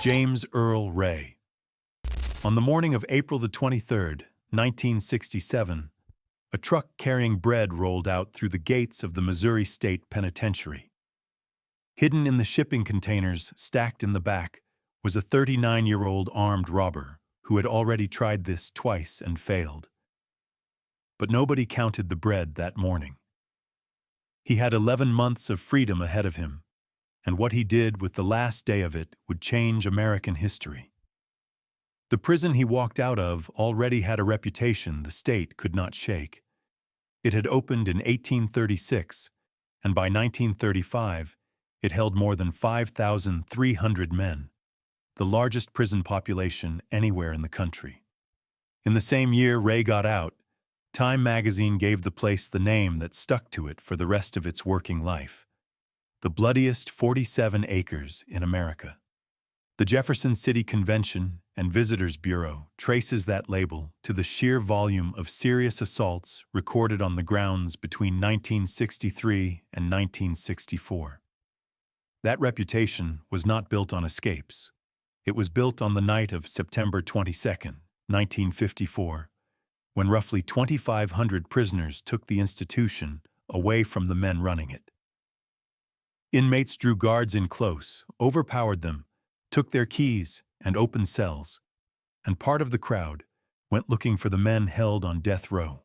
James Earl Ray. On the morning of April the 23rd, 1967, a truck carrying bread rolled out through the gates of the Missouri State Penitentiary. Hidden in the shipping containers stacked in the back was a 39-year-old armed robber who had already tried this twice and failed. But nobody counted the bread that morning. He had 11 months of freedom ahead of him, and what he did with the last day of it would change American history. The prison he walked out of already had a reputation the state could not shake. It had opened in 1836, and by 1935, it held more than 5,300 men, the largest prison population anywhere in the country. In the same year Ray got out, Time magazine gave the place the name that stuck to it for the rest of its working life: the bloodiest 47 acres in America. The Jefferson City Convention and Visitors Bureau traces that label to the sheer volume of serious assaults recorded on the grounds between 1963 and 1964. That reputation was not built on escapes. It was built on the night of September 22, 1954, when roughly 2,500 prisoners took the institution away from the men running it. Inmates drew guards in close, overpowered them, took their keys and opened cells, and part of the crowd went looking for the men held on death row.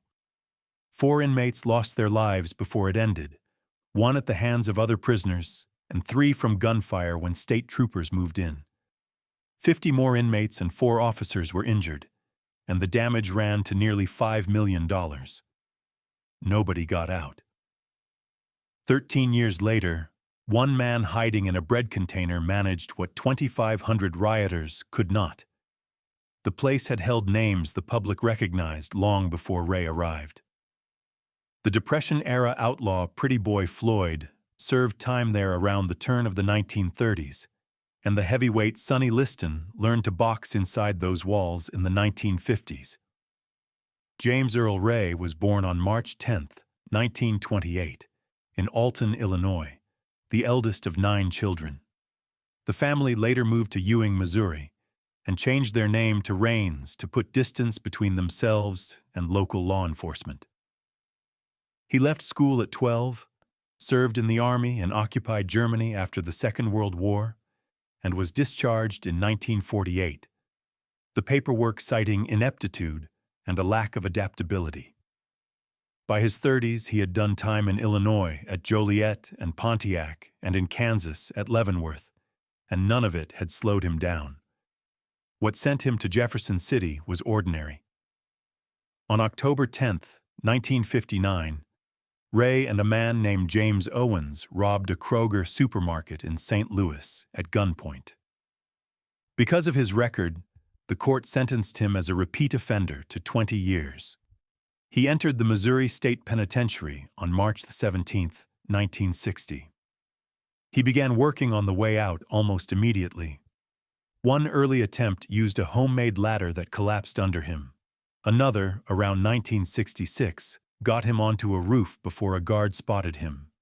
4 inmates lost their lives before it ended, 1 at the hands of other prisoners, and 3 from gunfire when state troopers moved in. 50 more inmates and 4 officers were injured, and the damage ran to nearly $5 million. Nobody got out. 13 years later, one man hiding in a bread container managed what 2,500 rioters could not. The place had held names the public recognized long before Ray arrived. The Depression-era outlaw Pretty Boy Floyd served time there around the turn of the 1930s, and the heavyweight Sonny Liston learned to box inside those walls in the 1950s. James Earl Ray was born on March 10, 1928, in Alton, Illinois, the eldest of 9 children. The family later moved to Ewing, Missouri, and changed their name to Raines to put distance between themselves and local law enforcement. He left school at 12, served in the Army and occupied Germany after the Second World War, and was discharged in 1948, the paperwork citing ineptitude and a lack of adaptability. By his 30s, he had done time in Illinois at Joliet and Pontiac and in Kansas at Leavenworth, and none of it had slowed him down. What sent him to Jefferson City was ordinary. On October 10, 1959, Ray and a man named James Owens robbed a Kroger supermarket in St. Louis at gunpoint. Because of his record, the court sentenced him as a repeat offender to 20 years. He entered the Missouri State Penitentiary on March 17, 1960. He began working on the way out almost immediately. One early attempt used a homemade ladder that collapsed under him. Another, around 1966, got him onto a roof before a guard spotted him.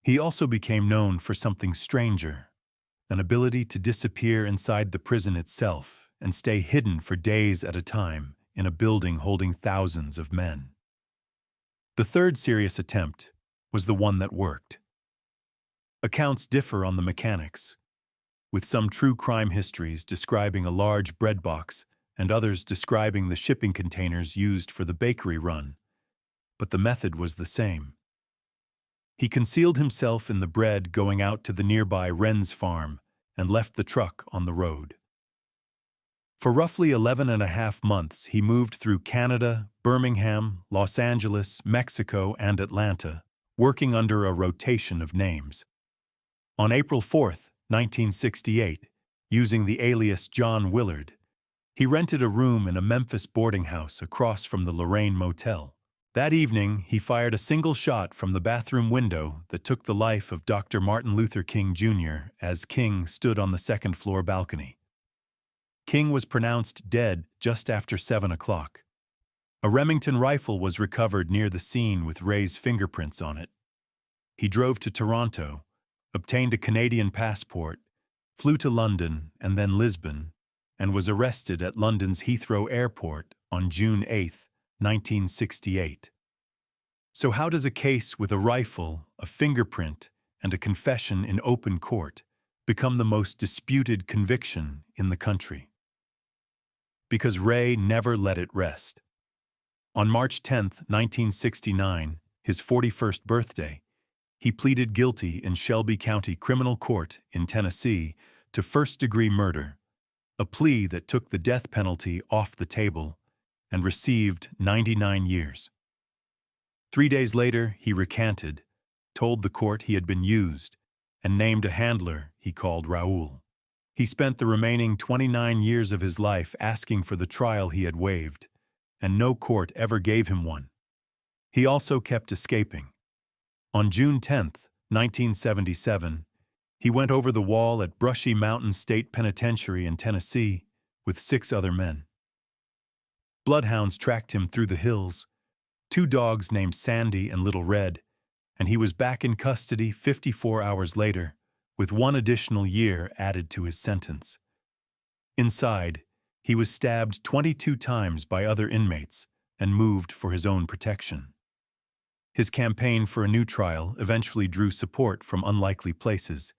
He also became known for something stranger, an ability to disappear inside the prison itself and stay hidden for days at a time in a building holding thousands of men. The third serious attempt was the one that worked. Accounts differ on the mechanics, with some true crime histories describing a large bread box and others describing the shipping containers used for the bakery run. But the method was the same. He concealed himself in the bread going out to the nearby Wren's farm and left the truck on the road. For roughly 11.5 months, he moved through Canada, Birmingham, Los Angeles, Mexico, and Atlanta, working under a rotation of names. On April 4, 1968, using the alias John Willard, he rented a room in a Memphis boarding house across from the Lorraine Motel. That evening, he fired a single shot from the bathroom window that took the life of Dr. Martin Luther King Jr. as King stood on the second-floor balcony. King was pronounced dead just after 7 o'clock. A Remington rifle was recovered near the scene with Ray's fingerprints on it. He drove to Toronto, obtained a Canadian passport, flew to London and then Lisbon, and was arrested at London's Heathrow Airport on June 8, 1968. So how does a case with a rifle, a fingerprint, and a confession in open court become the most disputed conviction in the country? Because Ray never let it rest. On March 10, 1969, his 41st birthday, he pleaded guilty in Shelby County Criminal Court in Tennessee to first-degree murder, a plea that took the death penalty off the table and received 99 years. 3 days later, he recanted, told the court he had been used, and named a handler he called Raoul. He spent the remaining 29 years of his life asking for the trial he had waived, and no court ever gave him one. He also kept escaping. On June 10, 1977, he went over the wall at Brushy Mountain State Penitentiary in Tennessee with 6 other men. Bloodhounds tracked him through the hills, 2 dogs named Sandy and Little Red, and he was back in custody 54 hours later, with 1 additional year added to his sentence. Inside, he was stabbed 22 times by other inmates and moved for his own protection. His campaign for a new trial eventually drew support from unlikely places,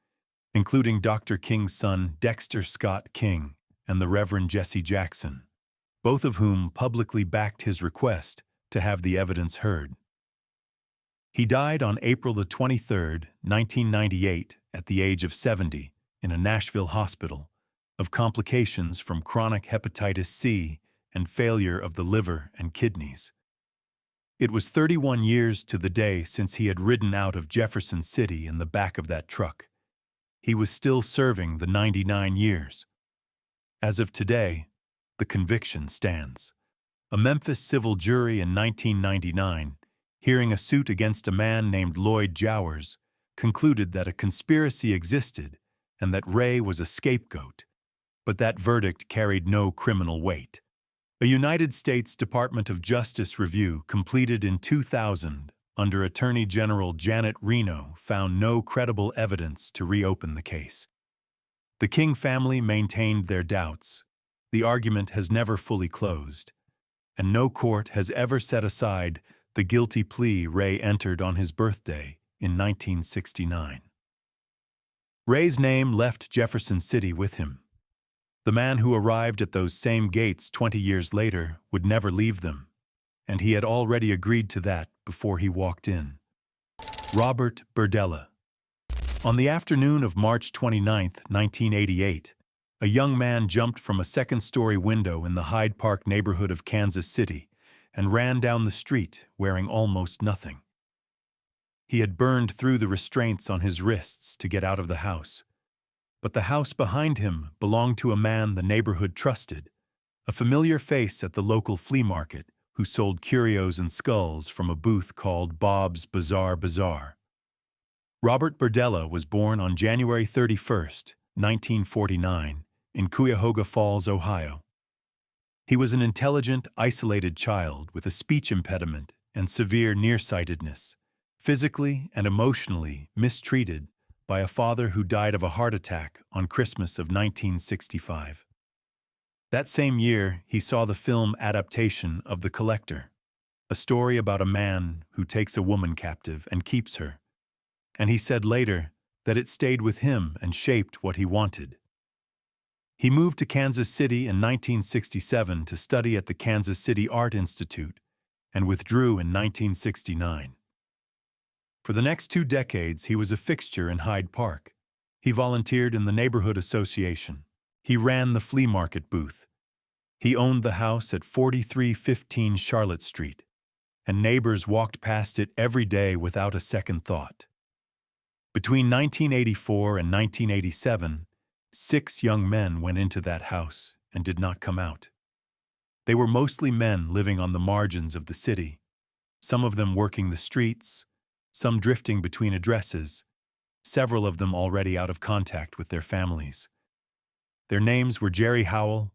including Dr. King's son Dexter Scott King and the Reverend Jesse Jackson, both of whom publicly backed his request to have the evidence heard. He died on April 23, 1998, at the age of 70, in a Nashville hospital, of complications from chronic hepatitis C and failure of the liver and kidneys. It was 31 years to the day since he had ridden out of Jefferson City in the back of that truck. He was still serving the 99 years. As of today, the conviction stands. A Memphis civil jury in 1999, hearing a suit against a man named Lloyd Jowers, concluded that a conspiracy existed and that Ray was a scapegoat, but that verdict carried no criminal weight. A United States Department of Justice review completed in 2000 under Attorney General Janet Reno found no credible evidence to reopen the case. The King family maintained their doubts. The argument has never fully closed, and no court has ever set aside the guilty plea Ray entered on his birthday in 1969. Ray's name left Jefferson City with him. The man who arrived at those same gates 20 years later would never leave them, and he had already agreed to that before he walked in. Robert Berdella. On the afternoon of March 29, 1988, a young man jumped from a second-story window in the Hyde Park neighborhood of Kansas City and ran down the street wearing almost nothing. He had burned through the restraints on his wrists to get out of the house. But the house behind him belonged to a man the neighborhood trusted, a familiar face at the local flea market who sold curios and skulls from a booth called Bob's Bizarre Bazaar. Robert Berdella was born on January 31, 1949, in Cuyahoga Falls, Ohio. He was an intelligent, isolated child with a speech impediment and severe nearsightedness, physically and emotionally mistreated by a father who died of a heart attack on Christmas of 1965. That same year, he saw the film adaptation of The Collector, a story about a man who takes a woman captive and keeps her, and he said later that it stayed with him and shaped what he wanted. He moved to Kansas City in 1967 to study at the Kansas City Art Institute and withdrew in 1969. For the next 2 decades, he was a fixture in Hyde Park. He volunteered in the neighborhood association. He ran the flea market booth. He owned the house at 4315 Charlotte Street, and neighbors walked past it every day without a second thought. Between 1984 and 1987, 6 young men went into that house and did not come out. They were mostly men living on the margins of the city, some of them working the streets, some drifting between addresses, several of them already out of contact with their families. Their names were Jerry Howell,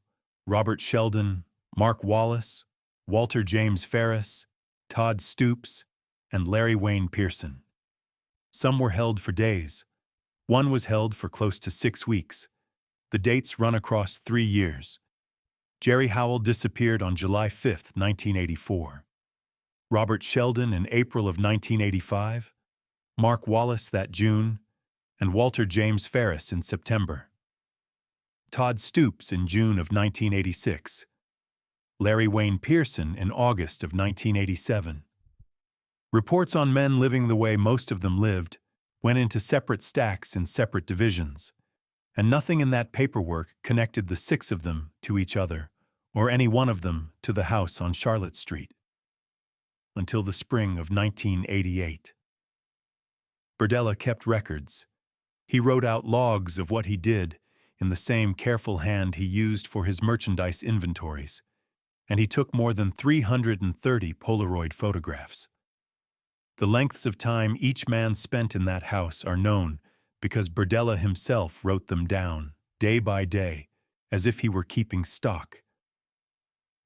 Robert Sheldon, Mark Wallace, Walter James Ferris, Todd Stoops, and Larry Wayne Pearson. Some were held for days, One was held for close to 6 weeks. The dates run across 3 years. Jerry Howell disappeared on July 5, 1984. Robert Sheldon in April of 1985. Mark Wallace that June, and Walter James Ferris in September. Todd Stoops in June of 1986. Larry Wayne Pearson in August of 1987. Reports on men living the way most of them lived went into separate stacks in separate divisions, and nothing in that paperwork connected the 6 of them to each other, or any one of them to the house on Charlotte Street. Until the spring of 1988. Berdella kept records. He wrote out logs of what he did in the same careful hand he used for his merchandise inventories, and he took more than 330 Polaroid photographs. The lengths of time each man spent in that house are known because Berdella himself wrote them down, day by day, as if he were keeping stock.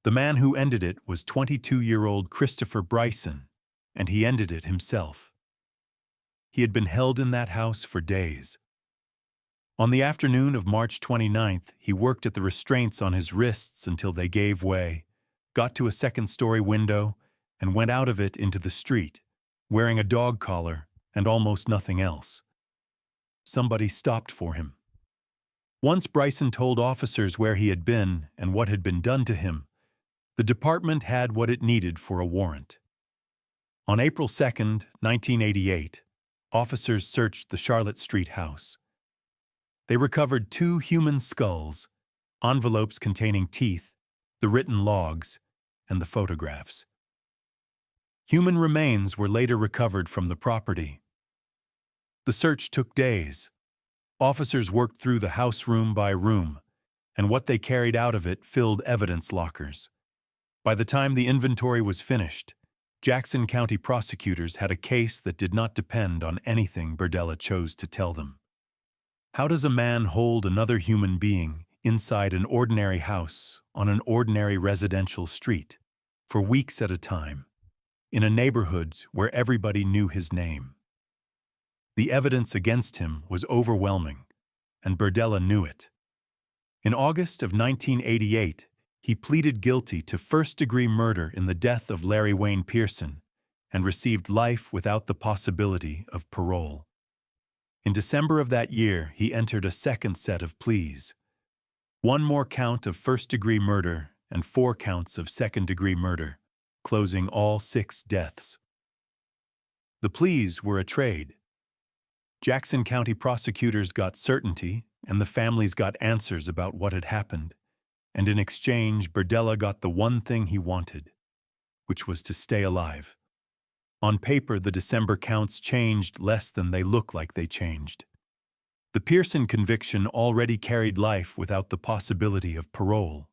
The man who ended it was 22-year-old Christopher Bryson, and he ended it himself. He had been held in that house for days. On the afternoon of March 29th, he worked at the restraints on his wrists until they gave way, got to a second-story window, and went out of it into the street, wearing a dog collar and almost nothing else. Somebody stopped for him. Once Bryson told officers where he had been and what had been done to him, the department had what it needed for a warrant. On April 2, 1988, officers searched the Charlotte Street house. They recovered 2 human skulls, envelopes containing teeth, the written logs, and the photographs. Human remains were later recovered from the property. The search took days. Officers worked through the house room by room, and what they carried out of it filled evidence lockers. By the time the inventory was finished, Jackson County prosecutors had a case that did not depend on anything Berdella chose to tell them. How does a man hold another human being inside an ordinary house on an ordinary residential street for weeks at a time, in a neighborhood where everybody knew his name? The evidence against him was overwhelming, and Berdella knew it. In August of 1988, he pleaded guilty to first-degree murder in the death of Larry Wayne Pearson and received life without the possibility of parole. In December of that year, he entered a second set of pleas. 1 more count of first-degree murder and 4 counts of second-degree murder, closing all 6 deaths. The pleas were a trade. Jackson County prosecutors got certainty, and the families got answers about what had happened. And in exchange, Berdella got the one thing he wanted, which was to stay alive. On paper, the December counts changed less than they look like they changed. The Pearson conviction already carried life without the possibility of parole,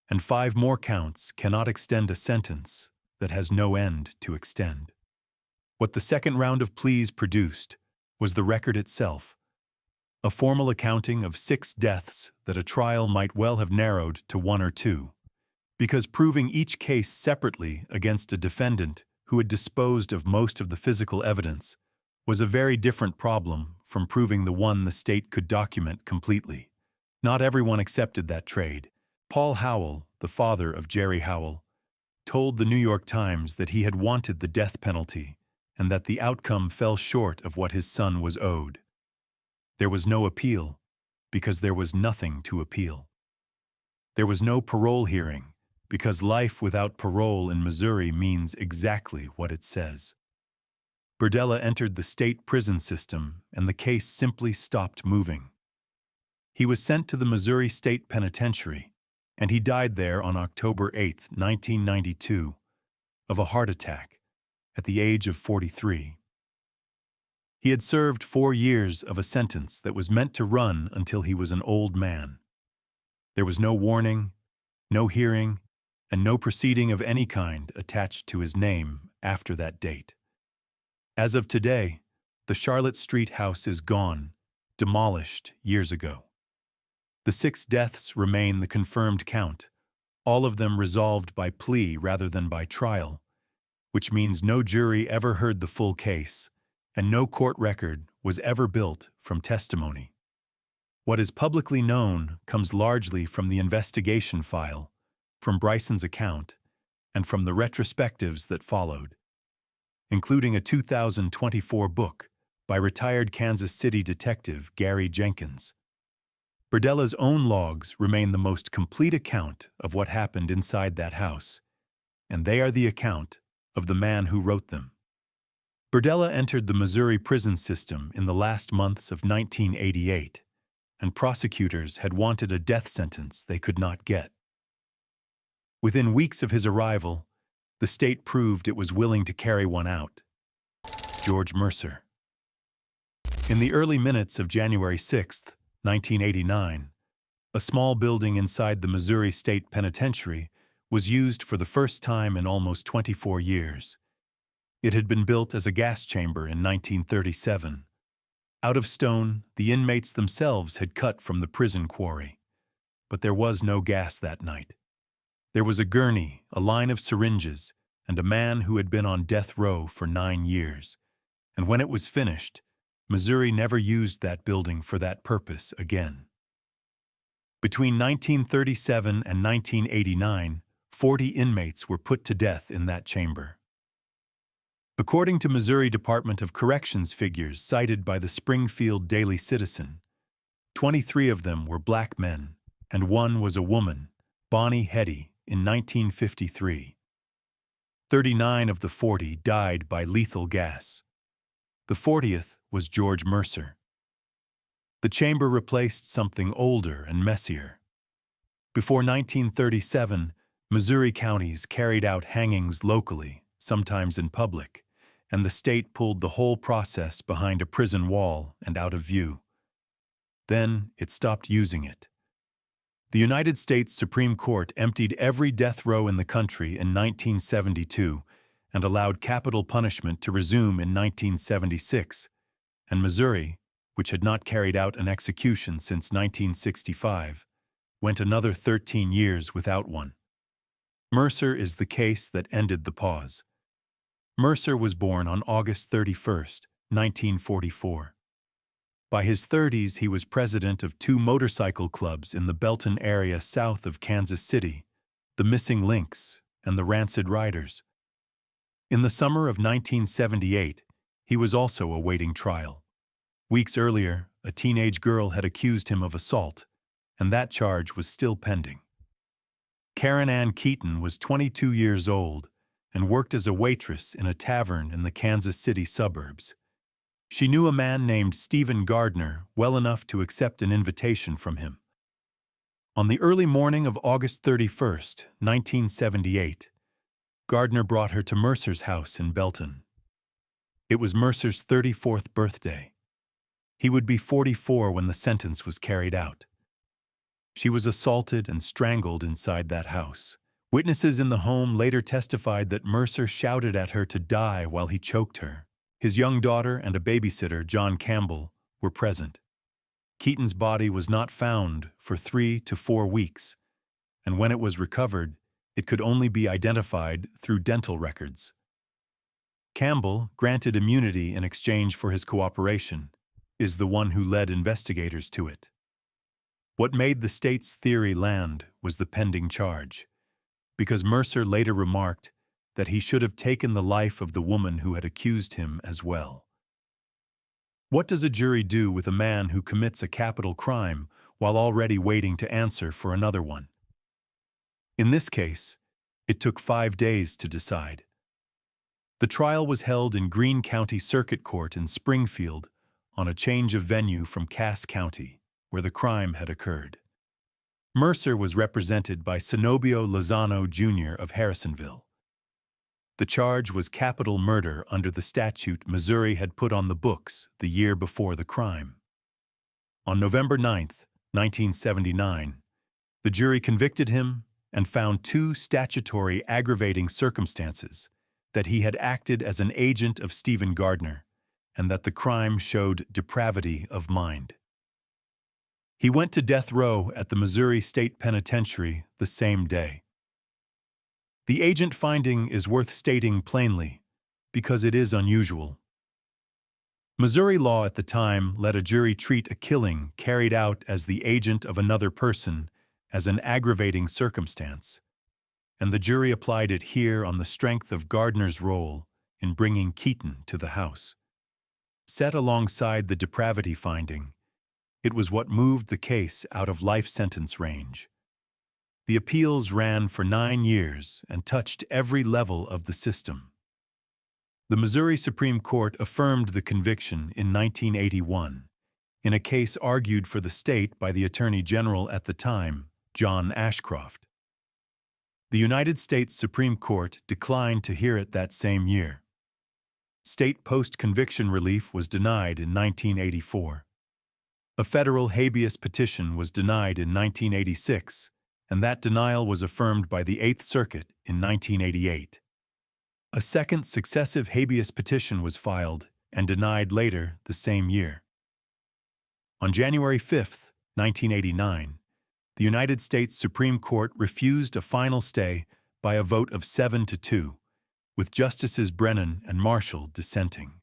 and 5 more counts cannot extend a sentence that has no end to extend. What the second round of pleas produced was the record itself, a formal accounting of 6 deaths that a trial might well have narrowed to 1 or 2, because proving each case separately against a defendant who had disposed of most of the physical evidence was a very different problem from proving the one the state could document completely. Not everyone accepted that trade. Paul Howell, the father of Jerry Howell, told the New York Times that he had wanted the death penalty and that the outcome fell short of what his son was owed. There was no appeal, because there was nothing to appeal. There was no parole hearing, because life without parole in Missouri means exactly what it says. Berdella entered the state prison system, and the case simply stopped moving. He was sent to the Missouri State Penitentiary, and he died there on October 8, 1992, of a heart attack, at the age of 43. He had served 4 years of a sentence that was meant to run until he was an old man. There was no warning, no hearing, and no proceeding of any kind attached to his name after that date. As of today, the Charlotte Street house is gone, demolished years ago. The 6 deaths remain the confirmed count, all of them resolved by plea rather than by trial, which means no jury ever heard the full case, and no court record was ever built from testimony. What is publicly known comes largely from the investigation file, from Bryson's account, and from the retrospectives that followed, including a 2024 book by retired Kansas City detective Gary Jenkins. Berdella's own logs remain the most complete account of what happened inside that house, and they are the account of the man who wrote them. Berdella entered the Missouri prison system in the last months of 1988, and prosecutors had wanted a death sentence they could not get. Within weeks of his arrival, the state proved it was willing to carry one out. George Mercer. In the early minutes of January 6, 1989, a small building inside the Missouri State Penitentiary was used for the first time in almost 24 years. It had been built as a gas chamber in 1937. Out of stone, the inmates themselves had cut from the prison quarry. But there was no gas that night. There was a gurney, a line of syringes, and a man who had been on death row for 9 years. And when it was finished, Missouri never used that building for that purpose again. Between 1937 and 1989, 40 inmates were put to death in that chamber. According to Missouri Department of Corrections figures cited by the Springfield Daily Citizen, 23 of them were black men, and one was a woman, Bonnie Hetty, in 1953. 39 of the 40 died by lethal gas. The 40th was George Mercer. The chamber replaced something older and messier. Before 1937, Missouri counties carried out hangings locally, sometimes in public, and the state pulled the whole process behind a prison wall and out of view. Then it stopped using it. The United States Supreme Court emptied every death row in the country in 1972 and allowed capital punishment to resume in 1976, and Missouri, which had not carried out an execution since 1965, went another 13 years without one. Mercer is the case that ended the pause. Mercer was born on August 31, 1944. By his 30s, he was president of 2 motorcycle clubs in the Belton area south of Kansas City, the Missing Links and the Rancid Riders. In the summer of 1978, he was also awaiting trial. Weeks earlier, a teenage girl had accused him of assault, and that charge was still pending. Karen Ann Keaton was 22 years old and worked as a waitress in a tavern in the Kansas City suburbs. She knew a man named Stephen Gardner well enough to accept an invitation from him. On the early morning of August 31, 1978, Gardner brought her to Mercer's house in Belton. It was Mercer's 34th birthday. He would be 44 when the sentence was carried out. She was assaulted and strangled inside that house. Witnesses in the home later testified that Mercer shouted at her to die while he choked her. His young daughter and a babysitter, John Campbell, were present. Keaton's body was not found for 3 to 4 weeks, and when it was recovered, it could only be identified through dental records. Campbell, granted immunity in exchange for his cooperation, is the one who led investigators to it. What made the state's theory land was the pending charge, because Mercer later remarked that he should have taken the life of the woman who had accused him as well. What does a jury do with a man who commits a capital crime while already waiting to answer for another one? In this case, it took 5 days to decide. The trial was held in Greene County Circuit Court in Springfield on a change of venue from Cass County, where the crime had occurred. Mercer was represented by Cenobio Lozano Jr. of Harrisonville. The charge was capital murder under the statute Missouri had put on the books the year before the crime. On November 9, 1979, the jury convicted him and found 2 statutory aggravating circumstances: that he had acted as an agent of Stephen Gardner, and that the crime showed depravity of mind. He went to death row at the Missouri State Penitentiary the same day. The agent finding is worth stating plainly, because it is unusual. Missouri law at the time let a jury treat a killing carried out as the agent of another person as an aggravating circumstance, and the jury applied it here on the strength of Gardner's role in bringing Keaton to the house. Set alongside the depravity finding, it was what moved the case out of life sentence range. The appeals ran for 9 years and touched every level of the system. The Missouri Supreme Court affirmed the conviction in 1981 in a case argued for the state by the Attorney General at the time, John Ashcroft. The United States Supreme Court declined to hear it that same year. State post-conviction relief was denied in 1984. A federal habeas petition was denied in 1986, and that denial was affirmed by the Eighth Circuit in 1988. A second successive habeas petition was filed and denied later the same year. On January 5, 1989, the United States Supreme Court refused a final stay by a vote of 7-2, with Justices Brennan and Marshall dissenting.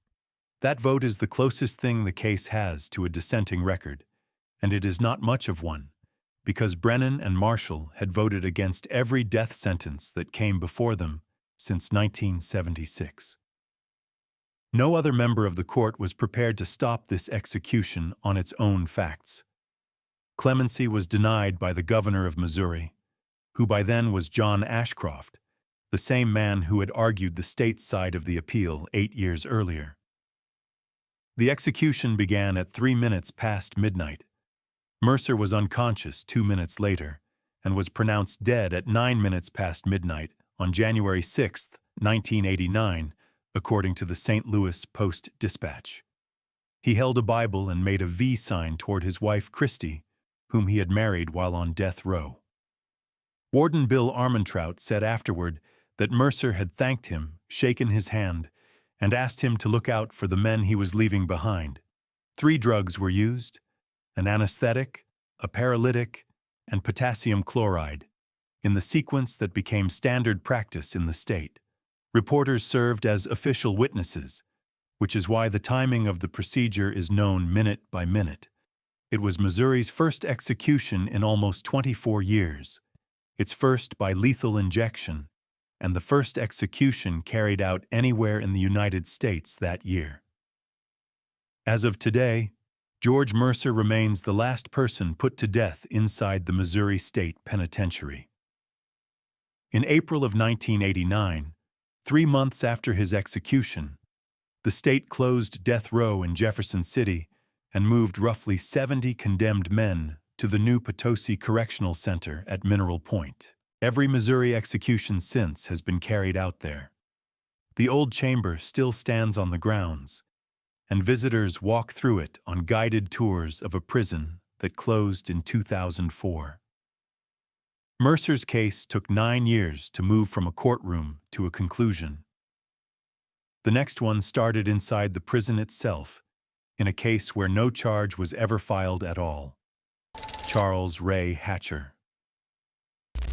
That vote is the closest thing the case has to a dissenting record, and it is not much of one, because Brennan and Marshall had voted against every death sentence that came before them since 1976. No other member of the court was prepared to stop this execution on its own facts. Clemency was denied by the governor of Missouri, who by then was John Ashcroft, the same man who had argued the state's side of the appeal 8 years earlier. The execution began at 3 minutes past midnight. Mercer was unconscious 2 minutes later and was pronounced dead at 9 minutes past midnight on January 6, 1989, according to the St. Louis Post-Dispatch. He held a Bible and made a V sign toward his wife Christy, whom he had married while on death row. Warden Bill Armentrout said afterward that Mercer had thanked him, shaken his hand, and asked him to look out for the men he was leaving behind. 3 drugs were used: an anesthetic, a paralytic, and potassium chloride, in the sequence that became standard practice in the state. Reporters served as official witnesses, which is why the timing of the procedure is known minute by minute. It was Missouri's first execution in almost 24 years, its first by lethal injection, and the first execution carried out anywhere in the United States that year. As of today, George Mercer remains the last person put to death inside the Missouri State Penitentiary. In April of 1989, 3 months after his execution, the state closed death row in Jefferson City and moved roughly 70 condemned men to the new Potosi Correctional Center at Mineral Point. Every Missouri execution since has been carried out there. The old chamber still stands on the grounds, and visitors walk through it on guided tours of a prison that closed in 2004. Mercer's case took 9 years to move from a courtroom to a conclusion. The next one started inside the prison itself, in a case where no charge was ever filed at all. Charles Ray Hatcher.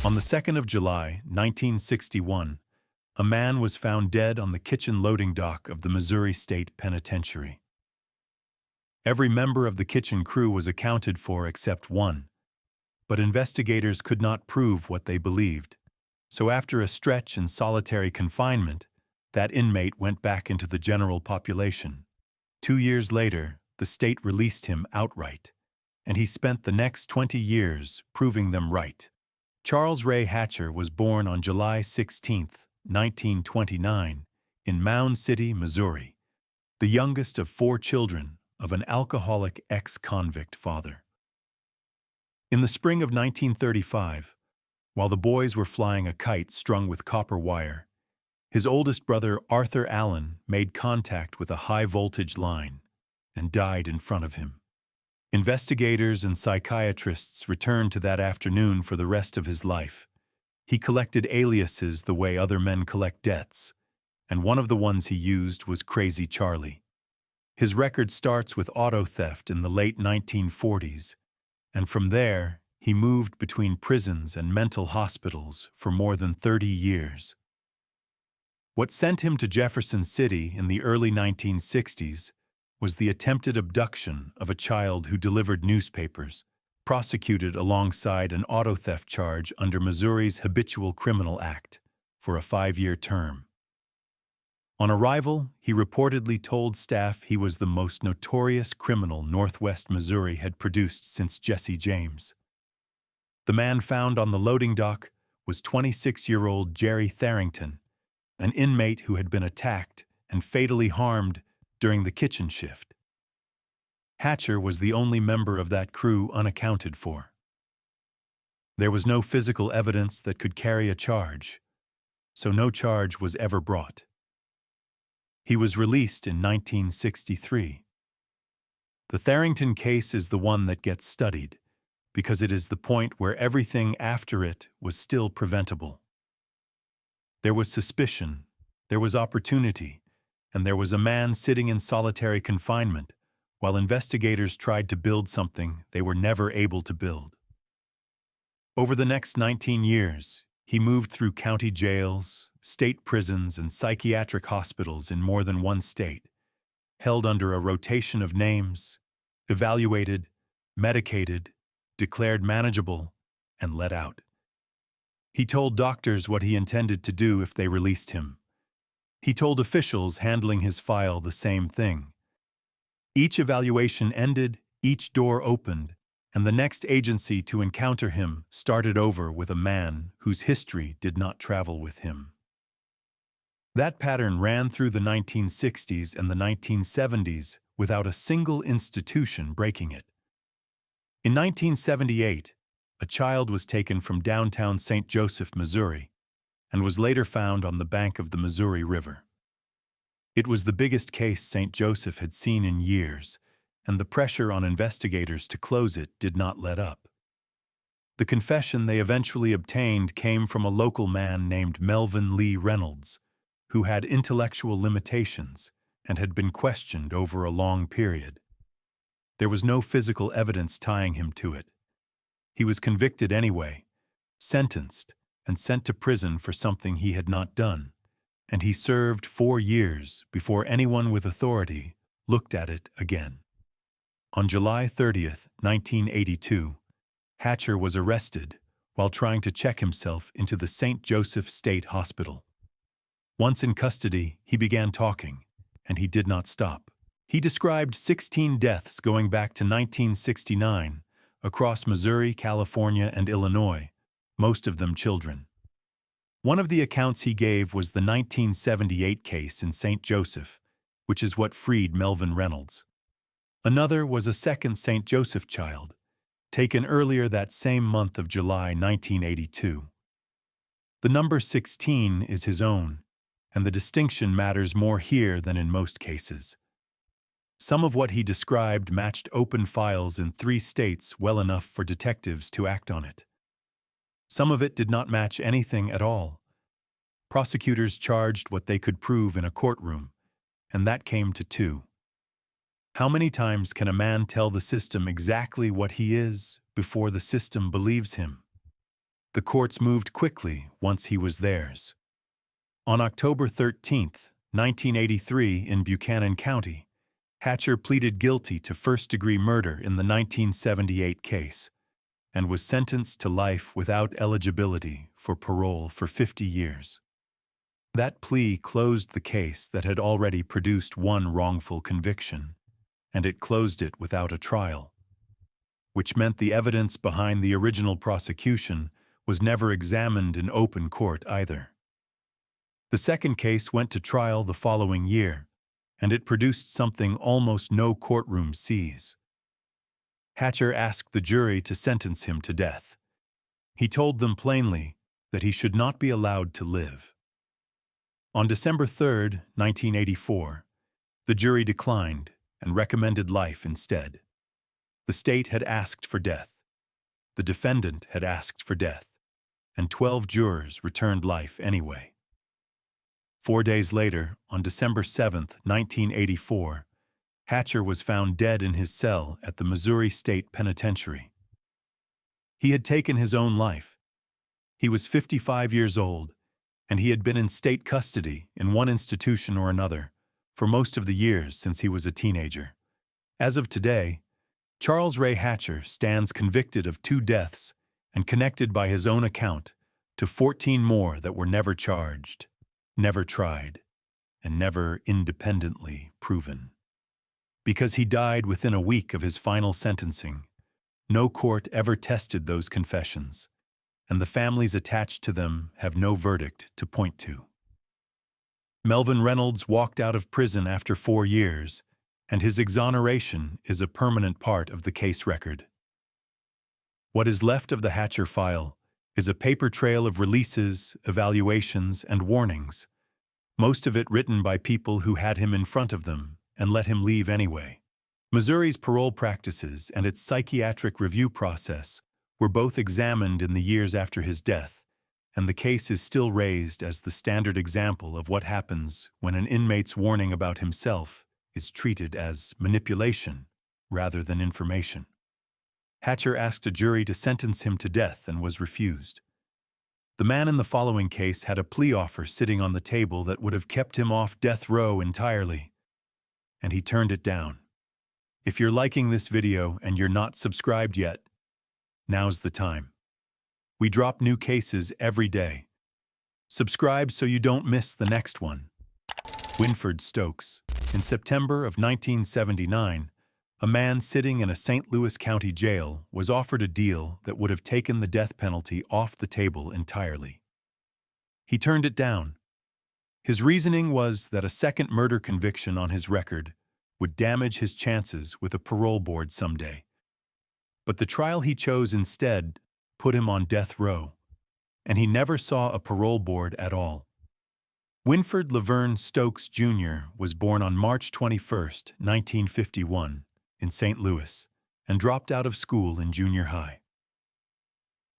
On the 2nd of July, 1961, a man was found dead on the kitchen loading dock of the Missouri State Penitentiary. Every member of the kitchen crew was accounted for except one, but investigators could not prove what they believed. So after a stretch in solitary confinement, that inmate went back into the general population. 2 years later, the state released him outright, and he spent the next 20 years proving them right. Charles Ray Hatcher was born on July 16, 1929, in Mound City, Missouri, the youngest of 4 children of an alcoholic ex-convict father. In the spring of 1935, while the boys were flying a kite strung with copper wire, his oldest brother Arthur Allen made contact with a high-voltage line and died in front of him. Investigators and psychiatrists returned to that afternoon for the rest of his life. He collected aliases the way other men collect debts, and one of the ones he used was Crazy Charlie. His record starts with auto theft in the late 1940s, and from there, he moved between prisons and mental hospitals for more than 30 years. What sent him to Jefferson City in the early 1960s was the attempted abduction of a child who delivered newspapers, prosecuted alongside an auto theft charge under Missouri's Habitual Criminal Act for a 5-year term. On arrival, he reportedly told staff he was the most notorious criminal Northwest Missouri had produced since Jesse James. The man found on the loading dock was 26-year-old Jerry Tharrington, an inmate who had been attacked and fatally harmed during the kitchen shift. Hatcher was the only member of that crew unaccounted for. There was no physical evidence that could carry a charge, so no charge was ever brought. He was released in 1963. The Tharrington case is the one that gets studied, because it is the point where everything after it was still preventable. There was suspicion, there was opportunity, and there was a man sitting in solitary confinement while investigators tried to build something they were never able to build. Over the next 19 years, he moved through county jails, state prisons, and psychiatric hospitals in more than one state, held under a rotation of names, evaluated, medicated, declared manageable, and let out. He told doctors what he intended to do if they released him. He told officials handling his file the same thing. Each evaluation ended, each door opened, and the next agency to encounter him started over with a man whose history did not travel with him. That pattern ran through the 1960s and the 1970s without a single institution breaking it. In 1978, a child was taken from downtown St. Joseph, Missouri, and was later found on the bank of the Missouri River. It was the biggest case St. Joseph had seen in years, and the pressure on investigators to close it did not let up. The confession they eventually obtained came from a local man named Melvin Lee Reynolds, who had intellectual limitations and had been questioned over a long period. There was no physical evidence tying him to it. He was convicted anyway, sentenced, and sent to prison for something he had not done, and he served 4 years before anyone with authority looked at it again. On July 30th, 1982, Hatcher was arrested while trying to check himself into the St. Joseph State Hospital. Once in custody, he began talking, and he did not stop. He described 16 deaths going back to 1969 across Missouri, California, and Illinois, most of them children. One of the accounts he gave was the 1978 case in St. Joseph, which is what freed Melvin Reynolds. Another was a second St. Joseph child, taken earlier that same month of July 1982. The number 16 is his own, and the distinction matters more here than in most cases. Some of what he described matched open files in 3 states well enough for detectives to act on it. Some of it did not match anything at all. Prosecutors charged what they could prove in a courtroom, and that came to 2. How many times can a man tell the system exactly what he is before the system believes him? The courts moved quickly once he was theirs. On October 13, 1983, in Buchanan County, Hatcher pleaded guilty to first-degree murder in the 1978 case and was sentenced to life without eligibility for parole for 50 years. That plea closed the case that had already produced 1 wrongful conviction, and it closed it without a trial, which meant the evidence behind the original prosecution was never examined in open court either. The second case went to trial the following year, and it produced something almost no courtroom sees. Hatcher asked the jury to sentence him to death. He told them plainly that he should not be allowed to live. On December 3, 1984, the jury declined and recommended life instead. The state had asked for death. The defendant had asked for death, and 12 jurors returned life anyway. 4 days later, on December 7, 1984, Hatcher was found dead in his cell at the Missouri State Penitentiary. He had taken his own life. He was 55 years old, and he had been in state custody in one institution or another for most of the years since he was a teenager. As of today, Charles Ray Hatcher stands convicted of 2 deaths and connected by his own account to 14 more that were never charged, never tried, and never independently proven. Because he died within a week of his final sentencing, no court ever tested those confessions, and the families attached to them have no verdict to point to. Melvin Reynolds walked out of prison after 4 years, and his exoneration is a permanent part of the case record. What is left of the Hatcher file is a paper trail of releases, evaluations, and warnings, most of it written by people who had him in front of them and let him leave anyway. Missouri's parole practices and its psychiatric review process were both examined in the years after his death, and the case is still raised as the standard example of what happens when an inmate's warning about himself is treated as manipulation rather than information. Hatcher asked a jury to sentence him to death and was refused. The man in the following case had a plea offer sitting on the table that would have kept him off death row entirely, and he turned it down. If you're liking this video and you're not subscribed yet, now's the time. We drop new cases every day. Subscribe so you don't miss the next one. Winford Stokes. In September of 1979, a man sitting in a St. Louis County jail was offered a deal that would have taken the death penalty off the table entirely. He turned it down. His reasoning was that a second murder conviction on his record would damage his chances with a parole board someday. But the trial he chose instead put him on death row, and he never saw a parole board at all. Winford Laverne Stokes, Jr. was born on March 21, 1951, in St. Louis, and dropped out of school in junior high.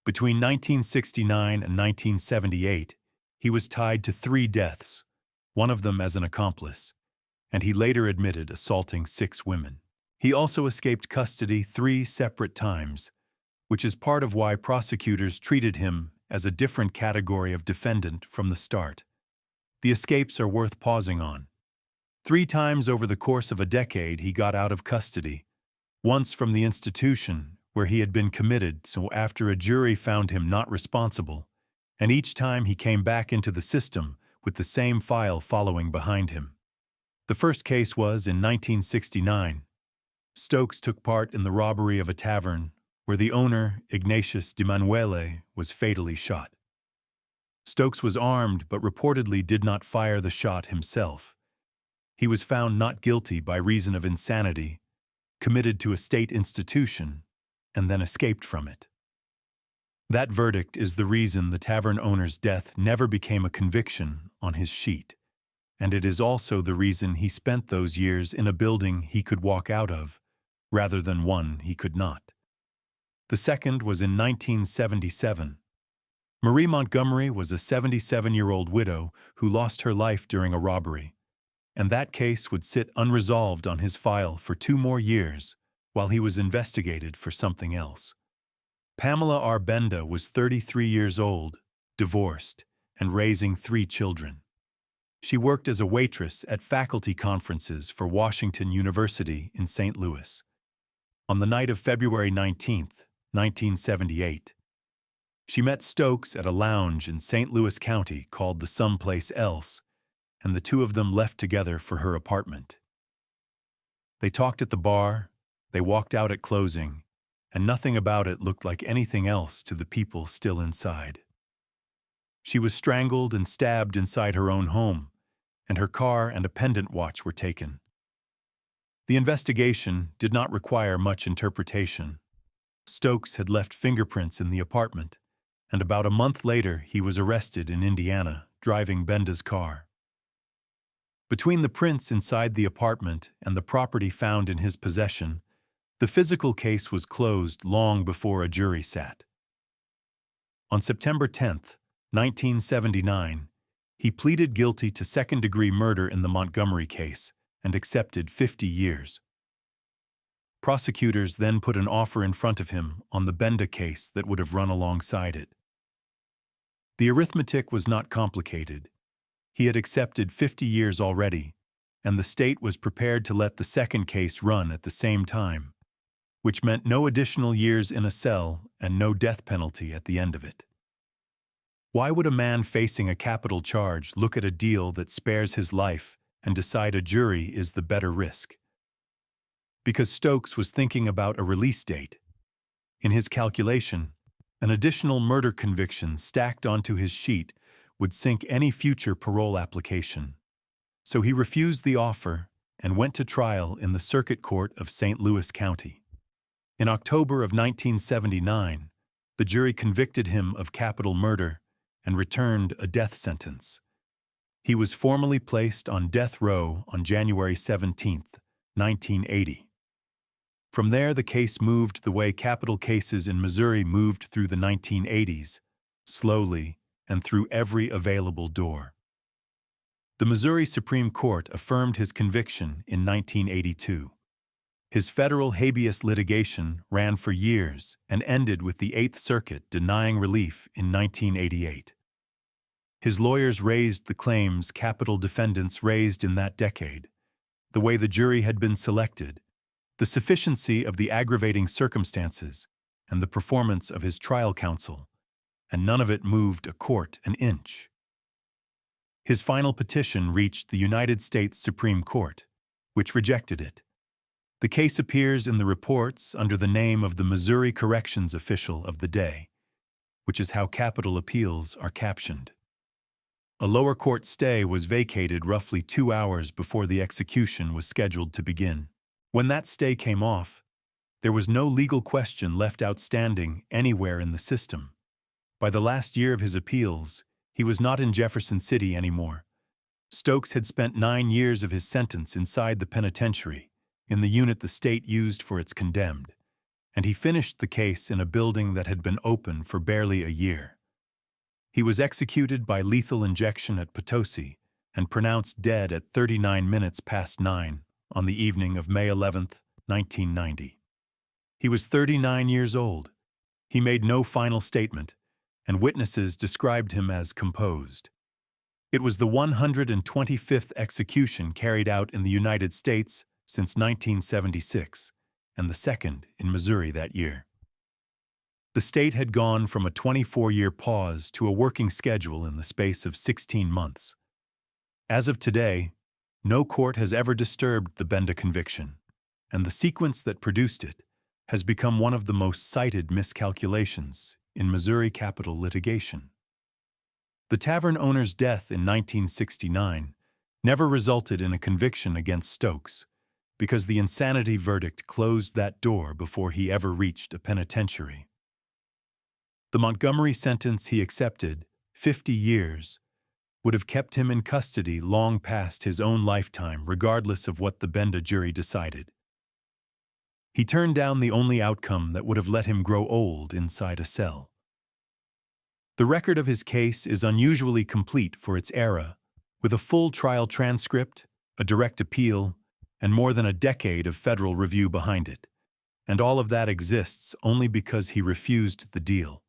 Between 1969 and 1978, he was tied to 3 deaths, one of them as an accomplice, and he later admitted assaulting 6 women. He also escaped custody 3 separate times, which is part of why prosecutors treated him as a different category of defendant from the start. The escapes are worth pausing on. 3 times over the course of a decade he got out of custody, once from the institution where he had been committed so after a jury found him not responsible, and each time he came back into the system with the same file following behind him. The first case was in 1969. Stokes took part in the robbery of a tavern where the owner, Ignatius de Manuele, was fatally shot. Stokes was armed but reportedly did not fire the shot himself. He was found not guilty by reason of insanity, committed to a state institution, and then escaped from it. That verdict is the reason the tavern owner's death never became a conviction on his sheet, and it is also the reason he spent those years in a building he could walk out of, rather than one he could not. The second was in 1977. Marie Montgomery was a 77-year-old widow who lost her life during a robbery, and that case would sit unresolved on his file for 2 more years while he was investigated for something else. Pamela R. Benda was 33 years old, divorced, and raising 3 children. She worked as a waitress at faculty conferences for Washington University in St. Louis. On the night of February 19, 1978, she met Stokes at a lounge in St. Louis County called the Someplace Else, and the 2 of them left together for her apartment. They talked at the bar, they walked out at closing, and nothing about it looked like anything else to the people still inside. She was strangled and stabbed inside her own home, and her car and a pendant watch were taken. The investigation did not require much interpretation. Stokes had left fingerprints in the apartment, and about a month later he was arrested in Indiana, driving Benda's car. Between the prints inside the apartment and the property found in his possession, the physical case was closed long before a jury sat. On September 10, 1979, he pleaded guilty to second-degree murder in the Montgomery case and accepted 50 years. Prosecutors then put an offer in front of him on the Benda case that would have run alongside it. The arithmetic was not complicated. He had accepted 50 years already, and the state was prepared to let the second case run at the same time, which meant no additional years in a cell and no death penalty at the end of it. Why would a man facing a capital charge look at a deal that spares his life and decide a jury is the better risk? Because Stokes was thinking about a release date. In his calculation, an additional murder conviction stacked onto his sheet would sink any future parole application. So he refused the offer and went to trial in the Circuit Court of St. Louis County. In October of 1979, the jury convicted him of capital murder and returned a death sentence. He was formally placed on death row on January 17, 1980. From there, the case moved the way capital cases in Missouri moved through the 1980s, slowly and through every available door. The Missouri Supreme Court affirmed his conviction in 1982. His federal habeas litigation ran for years and ended with the Eighth Circuit denying relief in 1988. His lawyers raised the claims capital defendants raised in that decade, the way the jury had been selected, the sufficiency of the aggravating circumstances, and the performance of his trial counsel, and none of it moved a court an inch. His final petition reached the United States Supreme Court, which rejected it. The case appears in the reports under the name of the Missouri Corrections Official of the day, which is how capital appeals are captioned. A lower court stay was vacated roughly 2 hours before the execution was scheduled to begin. When that stay came off, there was no legal question left outstanding anywhere in the system. By the last year of his appeals, he was not in Jefferson City anymore. Stokes had spent 9 years of his sentence inside the penitentiary, in the unit the state used for its condemned, and he finished the case in a building that had been open for barely a year. He was executed by lethal injection at Potosi and pronounced dead at 39 minutes past 9 on the evening of May 11, 1990. He was 39 years old. He made no final statement, and witnesses described him as composed. It was the 125th execution carried out in the United States since 1976, and the second in Missouri that year. The state had gone from a 24-year pause to a working schedule in the space of 16 months. As of today, no court has ever disturbed the Benda conviction, and the sequence that produced it has become one of the most cited miscalculations in Missouri capital litigation. The tavern owner's death in 1969 never resulted in a conviction against Stokes, because the insanity verdict closed that door before he ever reached a penitentiary. The Montgomery sentence he accepted, 50 years, would have kept him in custody long past his own lifetime, regardless of what the Benda jury decided. He turned down the only outcome that would have let him grow old inside a cell. The record of his case is unusually complete for its era, with a full trial transcript, a direct appeal, and more than a decade of federal review behind it. And all of that exists only because he refused the deal.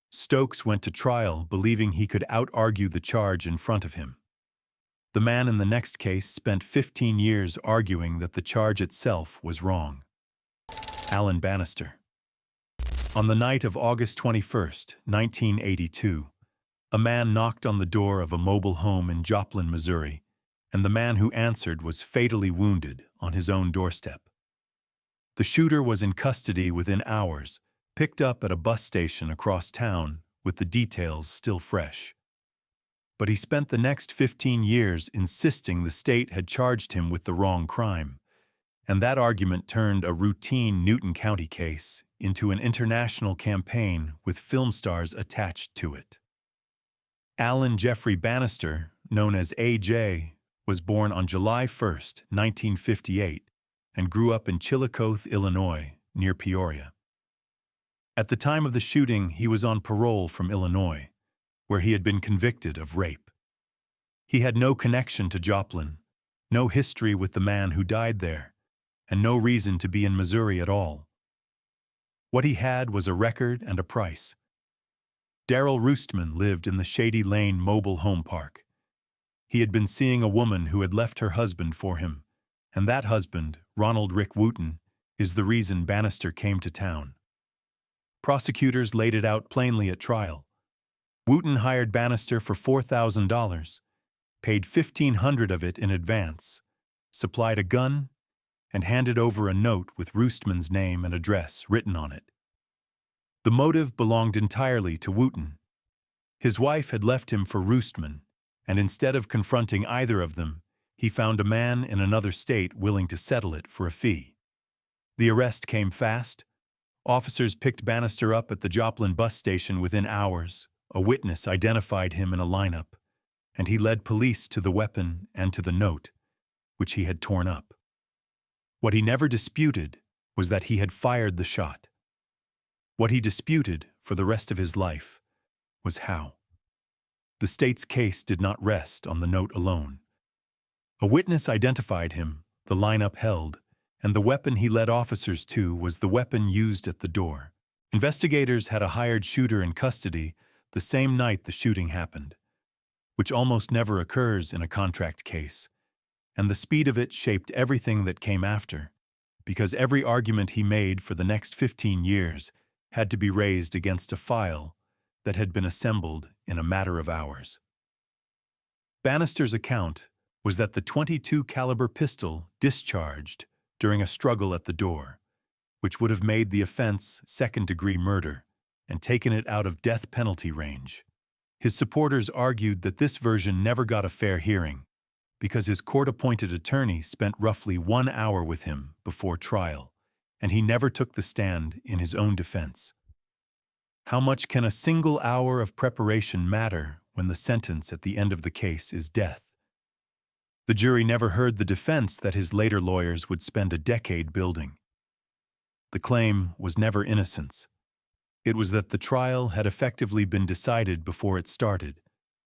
Stokes went to trial believing he could out-argue the charge in front of him. The man in the next case spent 15 years arguing that the charge itself was wrong. Alan Bannister. On the night of August 21, 1982, a man knocked on the door of a mobile home in Joplin, Missouri, and the man who answered was fatally wounded on his own doorstep. The shooter was in custody within hours, picked up at a bus station across town with the details still fresh. But he spent the next 15 years insisting the state had charged him with the wrong crime, and that argument turned a routine Newton County case into an international campaign with film stars attached to it. Alan Jeffrey Bannister, known as A.J., was born on July 1, 1958, and grew up in Chillicothe, Illinois, near Peoria. At the time of the shooting, he was on parole from Illinois, where he had been convicted of rape. He had no connection to Joplin, no history with the man who died there, and no reason to be in Missouri at all. What he had was a record and a price. Darrell Roostman lived in the Shady Lane Mobile Home Park. He had been seeing a woman who had left her husband for him, and that husband, Ronald Rick Wooten, is the reason Bannister came to town. Prosecutors laid it out plainly at trial. Wooten hired Bannister for $4,000, paid $1,500 of it in advance, supplied a gun, and handed over a note with Roostman's name and address written on it. The motive belonged entirely to Wooten. His wife had left him for Roostman, and instead of confronting either of them, he found a man in another state willing to settle it for a fee. The arrest came fast. Officers picked Bannister up at the Joplin bus station within hours. A witness identified him in a lineup, and he led police to the weapon and to the note, which he had torn up. What he never disputed was that he had fired the shot. What he disputed for the rest of his life was how. The state's case did not rest on the note alone. A witness identified him, the lineup held, and the weapon he led officers to was the weapon used at the door. Investigators had a hired shooter in custody the same night the shooting happened, which almost never occurs in a contract case, and the speed of it shaped everything that came after, because every argument he made for the next 15 years had to be raised against a file that had been assembled in a matter of hours. Bannister's account was that the .22 caliber pistol discharged during a struggle at the door, which would have made the offense second-degree murder and taken it out of death penalty range. His supporters argued that this version never got a fair hearing because his court-appointed attorney spent roughly 1 hour with him before trial, and he never took the stand in his own defense. How much can a single hour of preparation matter when the sentence at the end of the case is death? The jury never heard the defense that his later lawyers would spend a decade building. The claim was never innocence. It was that the trial had effectively been decided before it started,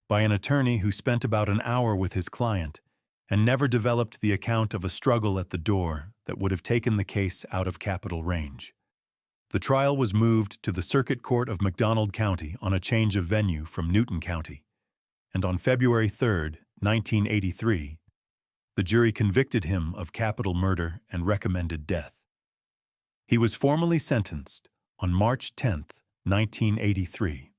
by an attorney who spent about an hour with his client and never developed the account of a struggle at the door that would have taken the case out of capital range. The trial was moved to the Circuit Court of McDonald County on a change of venue from Newton County, and on February 3, 1983, the jury convicted him of capital murder and recommended death. He was formally sentenced on March 10, 1983.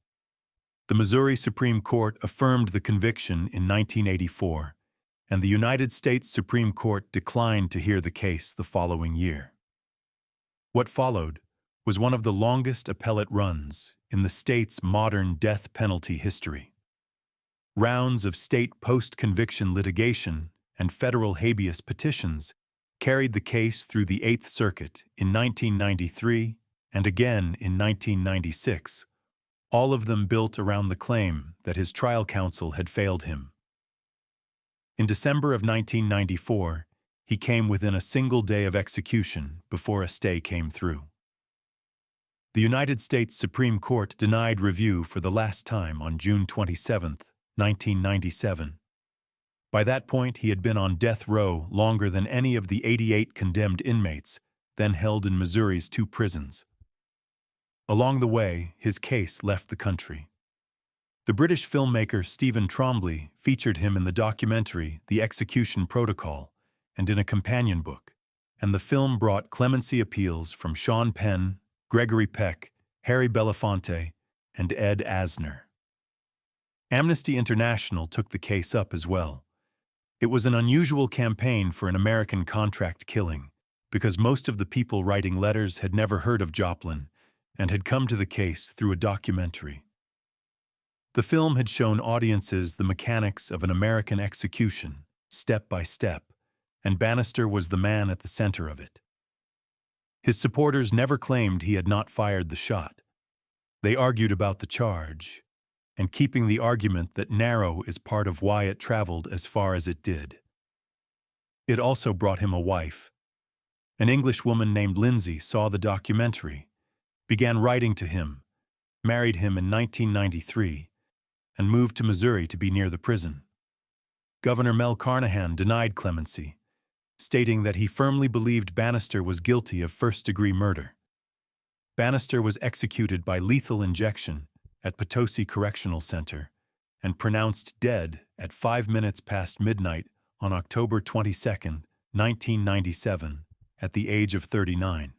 The Missouri Supreme Court affirmed the conviction in 1984, and the United States Supreme Court declined to hear the case the following year. What followed was one of the longest appellate runs in the state's modern death penalty history. Rounds of state post-conviction litigation and federal habeas petitions carried the case through the Eighth Circuit in 1993 and again in 1996, all of them built around the claim that his trial counsel had failed him. In December of 1994, he came within a single day of execution before a stay came through. The United States Supreme Court denied review for the last time on June 27, 1997. By that point, he had been on death row longer than any of the 88 condemned inmates then held in Missouri's 2 prisons. Along the way, his case left the country. The British filmmaker Stephen Trombley featured him in the documentary The Execution Protocol and in a companion book, and the film brought clemency appeals from Sean Penn, Gregory Peck, Harry Belafonte, and Ed Asner. Amnesty International took the case up as well. It was an unusual campaign for an American contract killing, because most of the people writing letters had never heard of Joplin and had come to the case through a documentary. The film had shown audiences the mechanics of an American execution, step by step, and Bannister was the man at the center of it. His supporters never claimed he had not fired the shot. They argued about the charge, and keeping the argument that narrow is part of why it traveled as far as it did. It also brought him a wife. An English woman named Lindsay saw the documentary, began writing to him, married him in 1993, and moved to Missouri to be near the prison. Governor Mel Carnahan denied clemency, stating that he firmly believed Bannister was guilty of first-degree murder. Bannister was executed by lethal injection at Potosi Correctional Center and pronounced dead at 5 minutes past midnight on October 22, 1997, at the age of 39.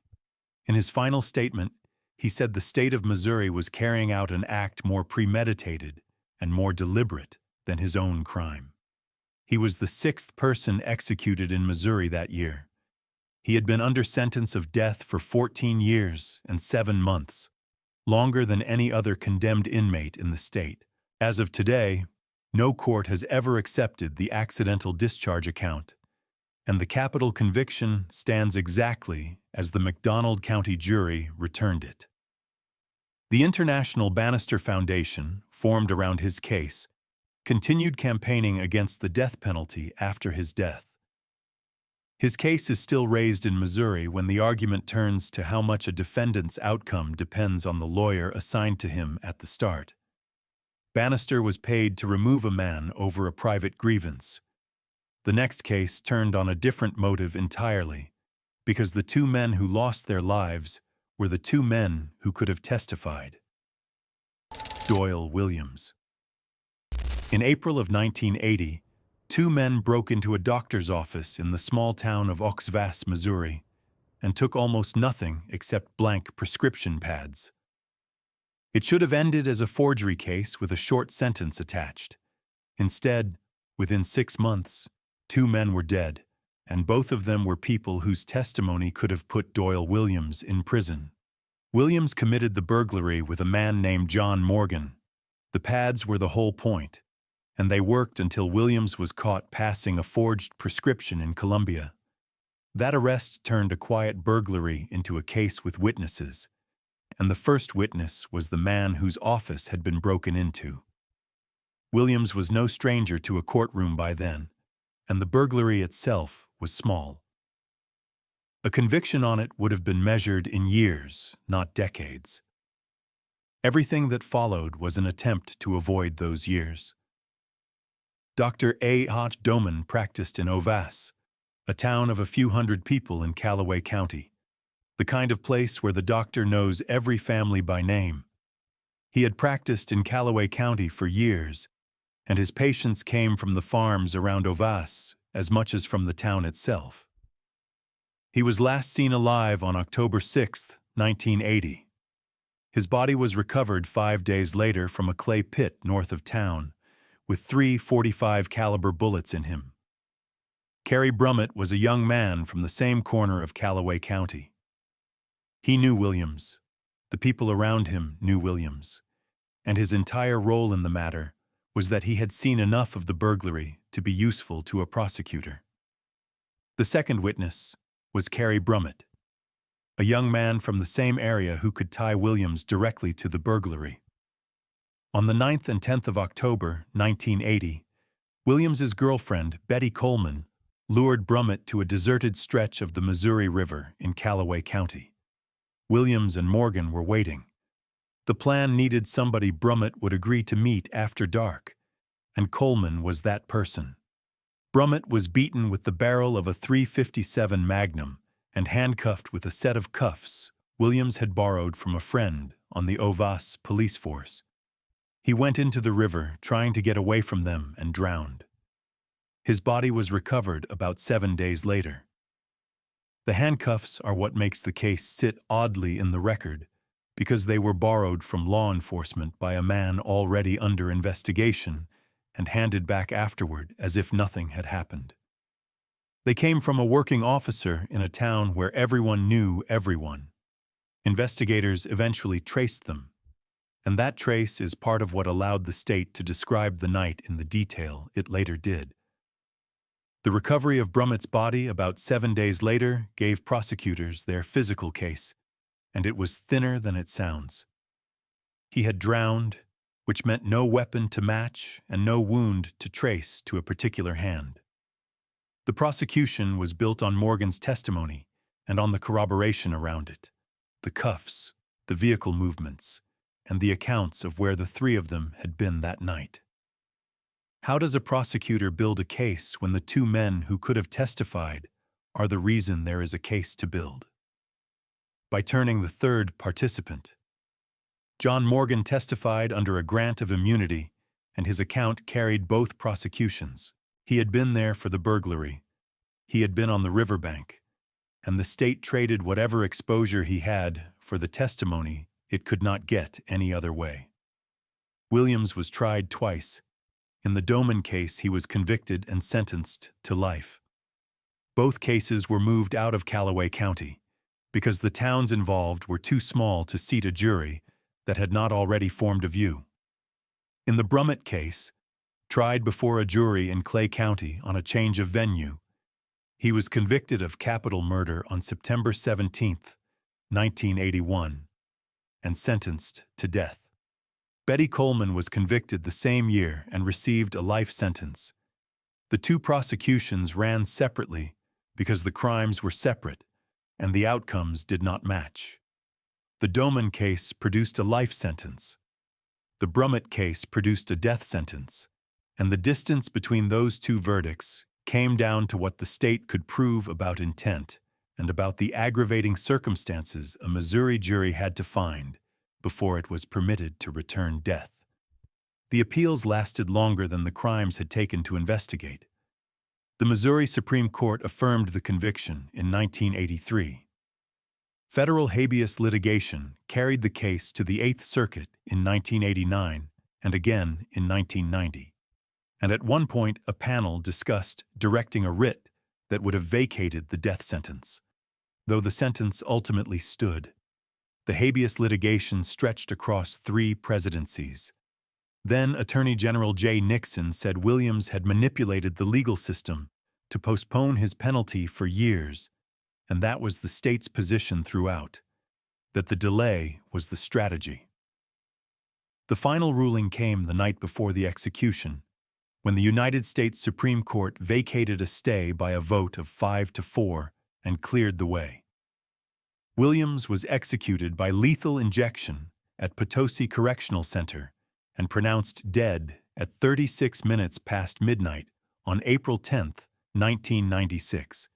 In his final statement, he said the state of Missouri was carrying out an act more premeditated and more deliberate than his own crime. He was the 6th person executed in Missouri that year. He had been under sentence of death for 14 years and 7 months, longer than any other condemned inmate in the state. As of today, no court has ever accepted the accidental discharge account, and the capital conviction stands exactly as the McDonald County jury returned it. The International Bannister Foundation, formed around his case, continued campaigning against the death penalty after his death. His case is still raised in Missouri when the argument turns to how much a defendant's outcome depends on the lawyer assigned to him at the start. Bannister was paid to remove a man over a private grievance. The next case turned on a different motive entirely, because the 2 men who lost their lives were the 2 men who could have testified. Doyle Williams. In April of 1980, 2 men broke into a doctor's office in the small town of Oxvass, Missouri, and took almost nothing except blank prescription pads. It should have ended as a forgery case with a short sentence attached. Instead, within 6 months, 2 men were dead, and both of them were people whose testimony could have put Doyle Williams in prison. Williams committed the burglary with a man named John Morgan. The pads were the whole point, and they worked until Williams was caught passing a forged prescription in Columbia. That arrest turned a quiet burglary into a case with witnesses, and the first witness was the man whose office had been broken into. Williams was no stranger to a courtroom by then, and the burglary itself was small. A conviction on it would have been measured in years, not decades. Everything that followed was an attempt to avoid those years. Dr. A. H. Doman practiced in Ovass, a town of a few hundred people in Callaway County, the kind of place where the doctor knows every family by name. He had practiced in Callaway County for years, and his patients came from the farms around Ovass as much as from the town itself. He was last seen alive on October 6, 1980. His body was recovered 5 days later from a clay pit north of town, with 3 .45 caliber bullets in him. Cary Brummett was a young man from the same corner of Callaway County. He knew Williams. The people around him knew Williams, and his entire role in the matter was that he had seen enough of the burglary to be useful to a prosecutor. The second witness was Cary Brummett, a young man from the same area who could tie Williams directly to the burglary. On the 9th and 10th of October, 1980, Williams's girlfriend, Betty Coleman, lured Brummett to a deserted stretch of the Missouri River in Callaway County. Williams and Morgan were waiting. The plan needed somebody Brummett would agree to meet after dark, and Coleman was that person. Brummett was beaten with the barrel of a .357 Magnum and handcuffed with a set of cuffs Williams had borrowed from a friend on the Ovass police force. He went into the river trying to get away from them and drowned. His body was recovered about 7 days later. The handcuffs are what makes the case sit oddly in the record, because they were borrowed from law enforcement by a man already under investigation and handed back afterward as if nothing had happened. They came from a working officer in a town where everyone knew everyone. Investigators eventually traced them, and that trace is part of what allowed the state to describe the night in the detail it later did. The recovery of Brummett's body about 7 days later gave prosecutors their physical case, and it was thinner than it sounds. He had drowned, which meant no weapon to match and no wound to trace to a particular hand. The prosecution was built on Morgan's testimony and on the corroboration around it, the cuffs, the vehicle movements, and the accounts of where the 3 of them had been that night. How does a prosecutor build a case when the 2 men who could have testified are the reason there is a case to build? By turning the 3rd participant. John Morgan testified under a grant of immunity and his account carried both prosecutions. He had been there for the burglary. He had been on the riverbank, and the state traded whatever exposure he had for the testimony it could not get any other way. Williams was tried twice. In the Doman case, he was convicted and sentenced to life. Both cases were moved out of Callaway County because the towns involved were too small to seat a jury that had not already formed a view. In the Brummett case, tried before a jury in Clay County on a change of venue, he was convicted of capital murder on September 17, 1981, and sentenced to death. Betty Coleman was convicted the same year and received a life sentence. The two prosecutions ran separately because the crimes were separate and the outcomes did not match. The Doman case produced a life sentence. The Brummett case produced a death sentence, and the distance between those two verdicts came down to what the state could prove about intent and about the aggravating circumstances a Missouri jury had to find before it was permitted to return death. The appeals lasted longer than the crimes had taken to investigate. The Missouri Supreme Court affirmed the conviction in 1983. Federal habeas litigation carried the case to the Eighth Circuit in 1989 and again in 1990. And at one point, a panel discussed directing a writ that would have vacated the death sentence. Though the sentence ultimately stood, the habeas litigation stretched across 3 presidencies. Then Attorney General Jay Nixon said Williams had manipulated the legal system to postpone his penalty for years, and that was the state's position throughout, that the delay was the strategy. The final ruling came the night before the execution, when the United States Supreme Court vacated a stay by a vote of 5-4 and cleared the way. Williams was executed by lethal injection at Potosi Correctional Center and pronounced dead at 36 minutes past midnight on April 10, 1996.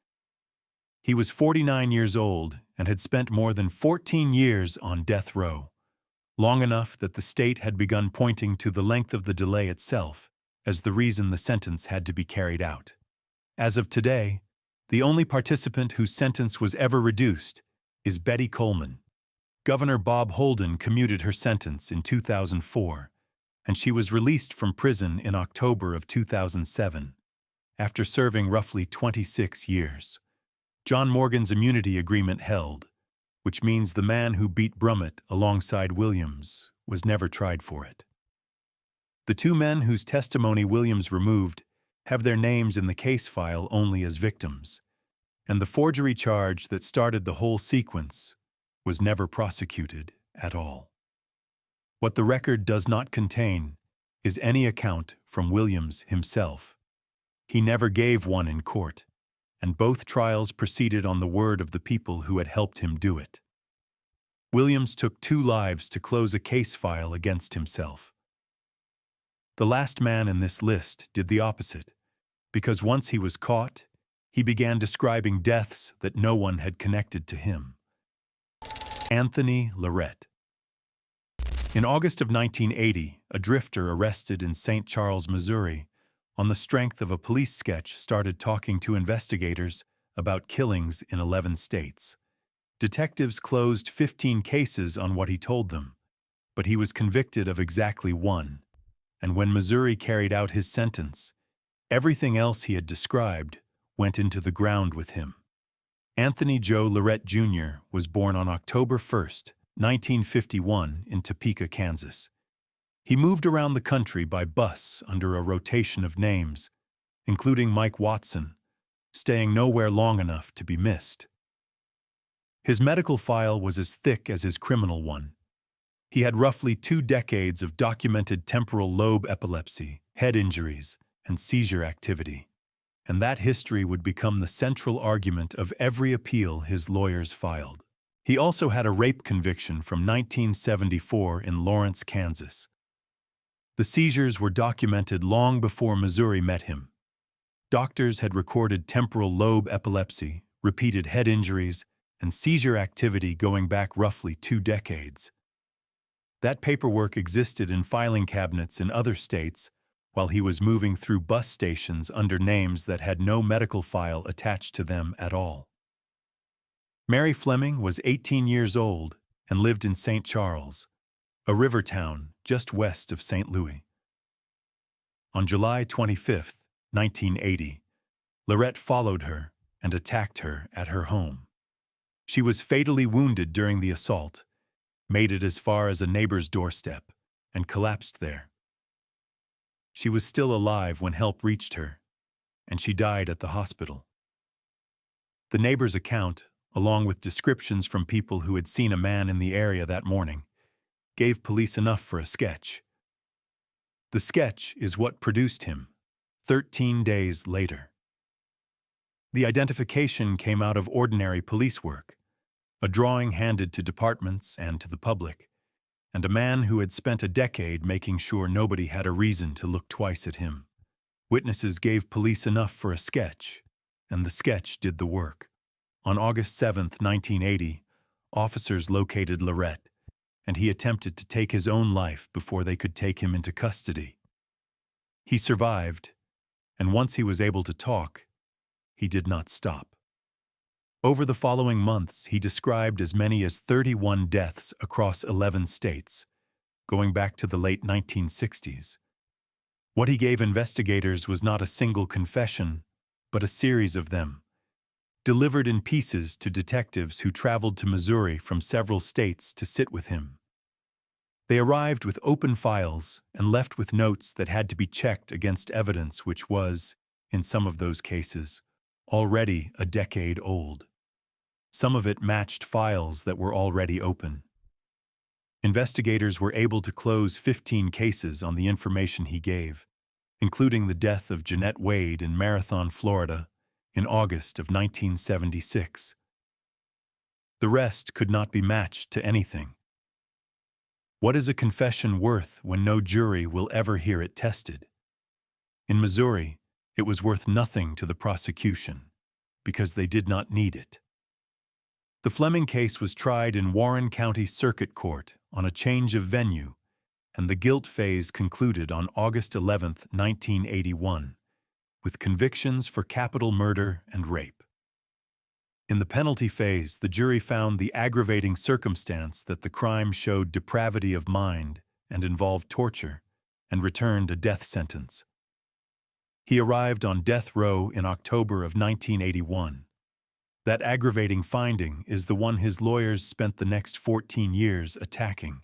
He was 49 years old and had spent more than 14 years on death row, long enough that the state had begun pointing to the length of the delay itself as the reason the sentence had to be carried out. As of today, the only participant whose sentence was ever reduced is Betty Coleman. Governor Bob Holden commuted her sentence in 2004, and she was released from prison in October of 2007, after serving roughly 26 years. John Morgan's immunity agreement held, which means the man who beat Brummett alongside Williams was never tried for it. The 2 men whose testimony Williams removed have their names in the case file only as victims, and the forgery charge that started the whole sequence was never prosecuted at all. What the record does not contain is any account from Williams himself. He never gave one in court, and both trials proceeded on the word of the people who had helped him do it. Williams took 2 lives to close a case file against himself. The last man in this list did the opposite, because once he was caught, he began describing deaths that no one had connected to him. Anthony Lorette. In August of 1980, a drifter arrested in St. Charles, Missouri, on the strength of a police sketch, started talking to investigators about killings in 11 states. Detectives closed 15 cases on what he told them, but he was convicted of exactly 1, and when Missouri carried out his sentence, everything else he had described went into the ground with him. Anthony Joe Lorette Jr. was born on October 1, 1951, in Topeka, Kansas. He moved around the country by bus under a rotation of names, including Mike Watson, staying nowhere long enough to be missed. His medical file was as thick as his criminal one. He had roughly 2 decades of documented temporal lobe epilepsy, head injuries, and seizure activity, and that history would become the central argument of every appeal his lawyers filed. He also had a rape conviction from 1974 in Lawrence, Kansas. The seizures were documented long before Missouri met him. Doctors had recorded temporal lobe epilepsy, repeated head injuries, and seizure activity going back roughly 2 decades. That paperwork existed in filing cabinets in other states while he was moving through bus stations under names that had no medical file attached to them at all. Mary Fleming was 18 years old and lived in St. Charles, a river town just west of St. Louis. On July 25, 1980, Lorette followed her and attacked her at her home. She was fatally wounded during the assault, made it as far as a neighbor's doorstep, and collapsed there. She was still alive when help reached her, and she died at the hospital. The neighbor's account, along with descriptions from people who had seen a man in the area that morning, gave police enough for a sketch. The sketch is what produced him 13 days later. The identification came out of ordinary police work, a drawing handed to departments and to the public, and a man who had spent a decade making sure nobody had a reason to look twice at him. Witnesses gave police enough for a sketch, and the sketch did the work. On August 7, 1980, officers located Lorette, and he attempted to take his own life before they could take him into custody. He survived, and once he was able to talk, he did not stop. Over the following months, he described as many as 31 deaths across 11 states, going back to the late 1960s. What he gave investigators was not a single confession, but a series of them, delivered in pieces to detectives who traveled to Missouri from several states to sit with him. They arrived with open files and left with notes that had to be checked against evidence which was, in some of those cases, already a decade old. Some of it matched files that were already open. Investigators were able to close 15 cases on the information he gave, including the death of Jeanette Wade in Marathon, Florida, in August of 1976. The rest could not be matched to anything. What is a confession worth when no jury will ever hear it tested? In Missouri, it was worth nothing to the prosecution, because they did not need it. The Fleming case was tried in Warren County Circuit Court on a change of venue, and the guilt phase concluded on August 11, 1981, with convictions for capital murder and rape. In the penalty phase, the jury found the aggravating circumstance that the crime showed depravity of mind and involved torture, and returned a death sentence. He arrived on death row in October of 1981. That aggravating finding is the one his lawyers spent the next 14 years attacking,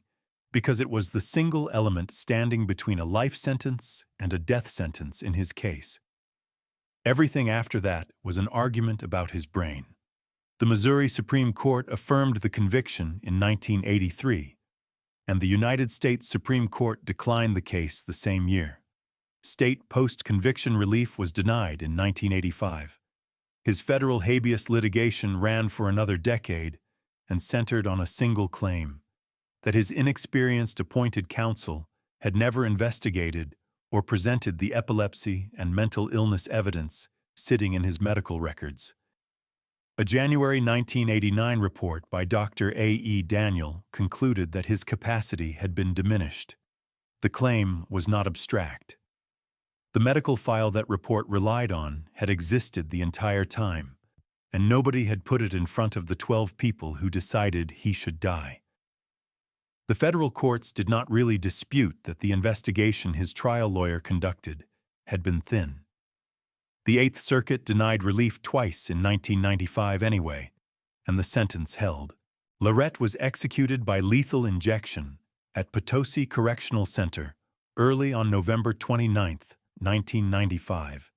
because it was the single element standing between a life sentence and a death sentence in his case. Everything after that was an argument about his brain. The Missouri Supreme Court affirmed the conviction in 1983, and the United States Supreme Court declined the case the same year. State post-conviction relief was denied in 1985. His federal habeas litigation ran for another decade and centered on a single claim, that his inexperienced appointed counsel had never investigated or presented the epilepsy and mental illness evidence sitting in his medical records. A January 1989 report by Dr. A.E. Daniel concluded that his capacity had been diminished. The claim was not abstract. The medical file that report relied on had existed the entire time, and nobody had put it in front of the 12 people who decided he should die. The federal courts did not really dispute that the investigation his trial lawyer conducted had been thin. The Eighth Circuit denied relief twice in 1995 anyway, and the sentence held. Lorette was executed by lethal injection at Potosi Correctional Center early on November 29, 1995,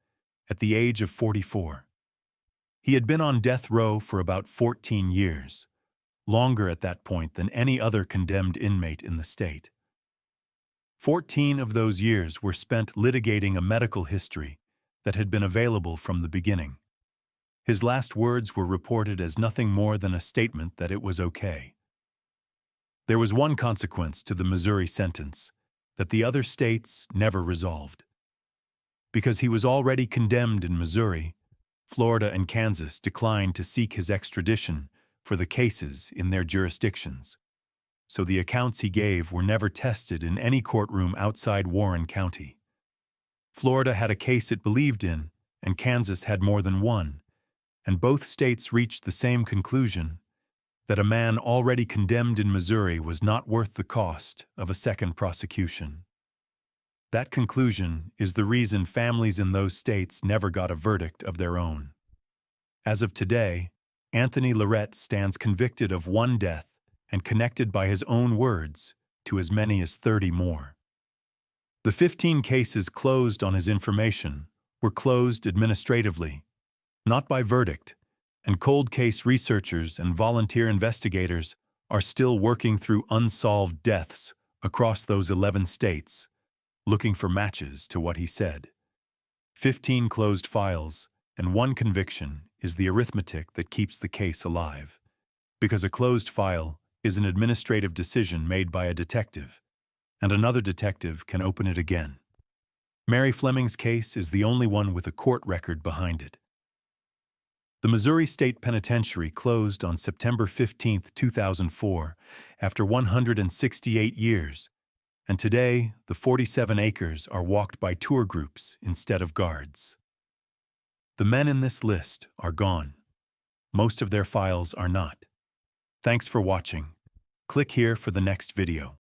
at the age of 44. He had been on death row for about 14 years, longer at that point than any other condemned inmate in the state. 14 of those years were spent litigating a medical history that had been available from the beginning. His last words were reported as nothing more than a statement that it was okay. There was one consequence to the Missouri sentence that the other states never resolved. Because he was already condemned in Missouri, Florida and Kansas declined to seek his extradition for the cases in their jurisdictions. so the accounts he gave were never tested in any courtroom outside Warren County. Florida had a case it believed in, and Kansas had more than one, and both states reached the same conclusion, that a man already condemned in Missouri was not worth the cost of a second prosecution. That conclusion is the reason families in those states never got a verdict of their own. As of today, Anthony Lorette stands convicted of one death and connected by his own words to as many as 30 more. The 15 cases closed on his information were closed administratively, not by verdict, and cold case researchers and volunteer investigators are still working through unsolved deaths across those 11 states, looking for matches to what he said. 15 closed files and one conviction is the arithmetic that keeps the case alive, because a closed file is an administrative decision made by a detective, and another detective can open it again. Mary Fleming's case is the only one with a court record behind it. The Missouri State Penitentiary closed on September 15, 2004, after 168 years, and today the 47 acres are walked by tour groups instead of guards. The men in this list are gone. Most of their files are not. Thanks for watching. Click here for the next video.